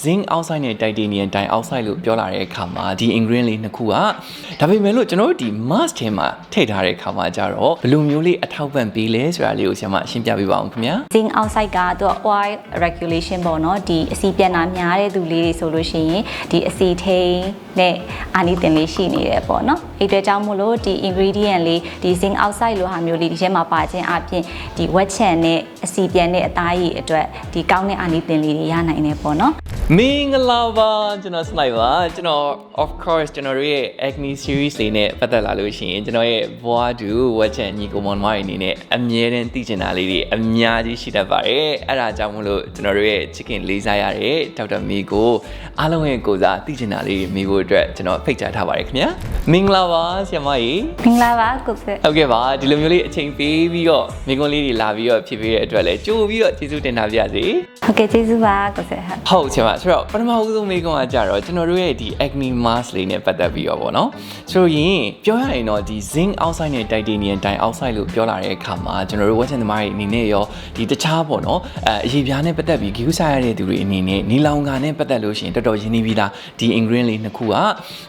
zinc oxide နဲ့ titanium dioxide လို့ပြောလာတဲ့အခါမှာဒီ ingredient လေးနှစ်ခုကဒါပေမဲ့လို့ကျွန်တော်တို့ဒီ mask ထဲမှာထည့်ထားတဲ့အခါမှာကြတော့ဘယ်လိုမျိုးလေးအထောက်ပံ့ပေးလဲဆိုတာလေးကိုဆရာမရှင်းပြပေးပါအောင်ခင်ဗျာ zinc oxide ကသူက oil regulation ပေါ့နော်ဒီအစီပြန်တာများတဲ့သူလေးတွေဆိုလို့ရှိရင်ဒီအစီထိန်နဲ့အာနိသင်လေးရှိနေတယ်ပေါ့နော်အဲ့အတွက်ကြောင့်မို့လို့ဒီ ingredient လေးဒီ zinc oxide လိုဟာမျိုးလေးဒီထဲမှာပါခြင်းအပြင်ဒီဝက်ချန်နဲ့အစီပြန်တဲ့အသားရည်အတွက်ဒီကောင်းတဲ့အာနိသင်လေးတွေရနိုင်တယ်ပေါ့နော်မင်္ဂလာပါကျွန်တော်စနိုက်ပါကျွန်တော် of course ကျွန်တော်ရဲ့ acne series လေးနဲ့ပတ်သက်လာလို့ရှိရင်ကျွန်တော်ရဲ့ဘွားတူဝက်ချန်ညီကိုမောင်မတွေအနေနဲ့အမြဲတမ်းသိချင်တာလေးတွေအများကြီးရှိတတ်ပါတယ်အဲ့ဒါကြောင့်မို့လို့ကျွန်တော်တို့ရဲ့ chicken လေးစားရတဲ့ဒေါက်တာမီကိုအားလုံးရဲ့ကိုစားသိချင်တာလေးတွေမိဖို့အတွက်ကျွန်တော်ဖိတ်ကြားထားပါတယ်ခင်ဗျာမင်္ဂလာပါဆရာမကြီးမင်္ဂလာပါကိုစစ်ဟုတ်ကဲ့ပါဒီလိုမျိုးလေးအချိန်ပေးပြီးတော့မိကွန်းလေးတွေလာပြီးတော့ဖြည့်ပေးတဲ့အတွက်လည်းကြိုပြီးတော့ကျေးဇူးတင်ထားပါရစေဟုတ်ကဲ့ကျေးဇူးပါကိုစစ်ဟုတ်ဆရာမဆိုတော့ပထမဦးဆုံးမိကွန်းကကြတော့ကျွန်တော်တို့ရဲ့ဒီ acne mask လေးနဲ့ပတ်သက်ပြီးတော့ဗောနော်ဆိုရင်ပြောရရင်တော့ဒီ zinc oxide နဲ့ titanium dioxide လို့ပြောလာတဲ့အခါမှာကျွန်တော်တို့ဝက်ချန်သမားတွေအနေနဲ့ရောဒီတခြားဗောနော်အရေးပြားနဲ့ပတ်သက်ပြီးဂရုစိုက်ရတဲ့သူတွေအနေနဲ့နီလောင်ကာနဲ့ပတ်သက်လို့ရှိရင်တော်တော်ရင်းနှီးပြီးသားဒီ ingredient လေးနှစ်ခုက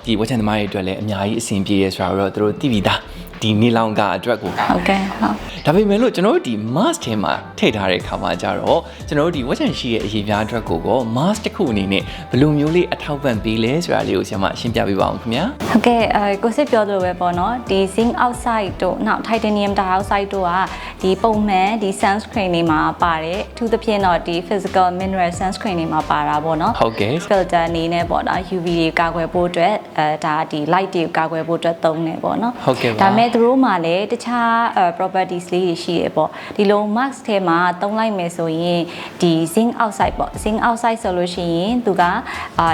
ဒီဝက်ချန်သမားတွေအတွက်လည်းအများကြီးအဆင်ပြေရဆိုတော့သူတို့သိပြီးသားဒီနီလောင်ကာအတွက်ကိုဟုတ်ကဲ့ဟုတ်ဒါပေမဲ့လို့ကျွန်တော်တို့ဒီ mask ထဲမှာထည့်ထားတဲ့အခါမှာကြတော့ကျွန်တော်တို့ဒီဝက်ချန်ရှိရဲ့အရေးပြားအတွက်ကို mask တစ်ခုအနေနဲ့ဘယ်လိုမျိုးလေးအထောက်ပံ့ပေးလဲဆိုတာလေးကိုဆရာမရှင်းပြပေးပါအောင်ခင်ဗျာဟုတ်ကဲ့ကိုစစ်ပြောသလိုပဲပေါ့နော်ဒီ zinc oxide တို့နောက် titanium dioxide တို့ကဒီပုံမှန်ဒီ sunscreen တွေမှာပါတယ်အထူးသဖြင့်တော့ဒီ physical mineral sunscreen တွေမှာပါတာပေါ့နော်ဟုတ်ကဲ့ filter အနေနဲ့ပေါ့နော် UV တွေကာကွယ်ဖို့အတွက်ဒါဒီ light တွေကာကွယ်ဖို့အတွက်သုံးနေပေါ့နော်ဟုတ်ကဲ့ဒါမဲ့သူတို့မှာလည်းတခြား properties လေးတွေရှိရပေါ့ဒီလို mask ထဲမှာသုံးလိုက်မယ်ဆိုရင်ဒီ zinc oxide ပေါ့ zinc oxide ဆိုလို့ရှိရင်သူက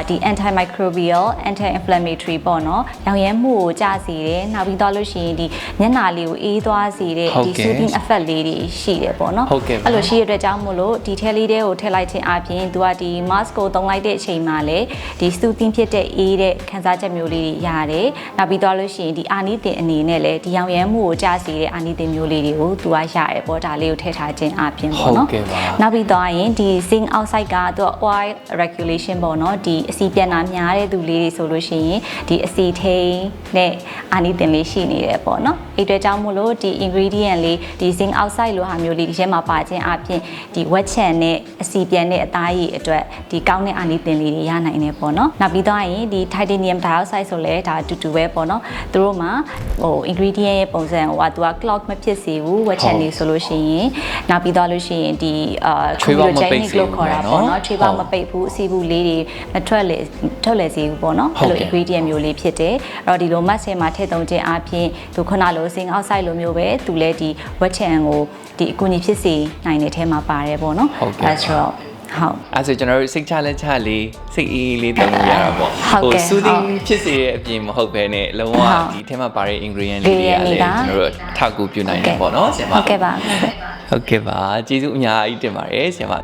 ဒီ antimicrobial anti inflammatory ပေါ့နော်ရောင်ရဲမှုကိုကျစေတယ်နောက်ပြီးတော့လို့ရှိရင်ဒီမျက်နှာလေးကိုအေးသွားစေတဲ့ဒီ soothing effect လေးတွေရှိတယ်ပေါ့နော်အဲ့လိုရှိရတဲ့အတွက်ကြောင့်မို့လို့ဒီထဲလေးတွေကိုထည့်လိုက်ခြင်းအပြင်သူကဒီ mask ကိုသုံးလိုက်တဲ့အချိန်မှာလည်းဒီ soothing ဖြစ်တဲ့အေးတဲ့ခံစားချက်မျိုးလေးတွေရတယ်နောက်ပြီးတော့လို့ရှိရင်ဒီအာနိသင်အနေနဲ့လည်းဒီရောင်ရဲမှုကိုကျစေတဲ့အာနိသင်မျိုးလေးတွေကိုသူကရတယ်ပေါ့ဒါလေးကိုထည့်ထားခြင်းအပြင်ပေါ့နော်နောက်ပြီးတော့ရင်ဒီ zinc oxide ကသူက oil regulation ပေါ့နော်ဒီအစီပြန်တာများတဲ့သူလေးတွေဆိုလို့ရှိရင်ဒီအစီထိန်နဲ့အာနိသင်လေးရှိနေတယ်ပေါ့နော်အဲ့အတွက်ကြောင့်မို့လို့ဒီ ingredient လေးဒီ zinc oxide လိုဟာမျိုးလေးဒီထဲမှာပါခြင်းအပြင်ဒီဝက်ချန်နဲ့အစီပြန်တဲ့အသားရည်အတွက်ဒီကောင်းတဲ့အာနိသင်လေးတွေရနိုင်တယ်ပေါ့နော်နောက်ပြီးတော့ရင်ဒီ titanium dioxide ဆိုလဲဒါအတူတူပဲပေါ့နော်သူတို့မှာဟို ingredient ရဲ့ပုံစံဟိုကသူက clog မဖြစ်စေဘူးဝက်ချန်လေးဆိုလို့ရှိရင်နောက်ပြီးတော့လို့ရှိရင်ဒီcomedogenic လို့ခေါ်တာပေါ့နော်ခြေပေါက်မပိတ်ဘူးအစီဘူးလေးတွေမထွက်လေစေဘူးပေါ့နော်အဲ့လို ingredient မျိုးလေးဖြစ်တယ်အဲ့တော့ဒီလို mask ထဲမှာထည့်သုံးခြင်းအပြင်သူခုနလို zinc oxide လိုမျိုးပဲသူလည်းဒီဝက်ချန်ကိုဒီအကူအညီဖြစ်စေနိုင်တဲ့ထဲမှာပါတယ်ပေါ့နော်အဲ့ဆိုတော့ဟုတ်အဲ့ဆိုကျွန်တော်တို့စိတ်ချလက်ချလေးစိတ်အေးလေးသုံးလို့ရတာပေါ့ဟို soothing ဖြစ်စေတဲ့အပြင်မဟုတ်ဘဲနဲ့လုံးဝဒီထဲမှာပါတဲ့ ingredient လေးတွေကလည်းကျွန်တော်တို့ထောက်ကူပြုနိုင်တယ်ပေါ့နော်ဆရာမဟုတ်ကဲ့ပါဟုတ်ကဲ့ပါကျေးဇူးအများကြီးတင်ပါတယ်ဆရာမ